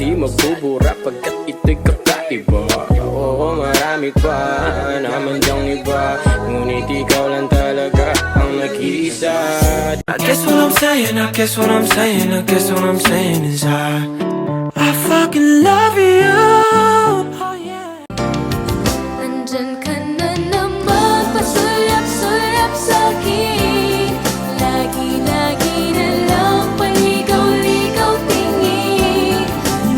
di mabubura pagkat ito'y kakaiba. Oo, marami pa naman dyang iba, ngunit ikaw lang talaga ang nag-iisa. I guess what I'm saying, I guess what I'm saying, I guess what I'm saying is I fucking love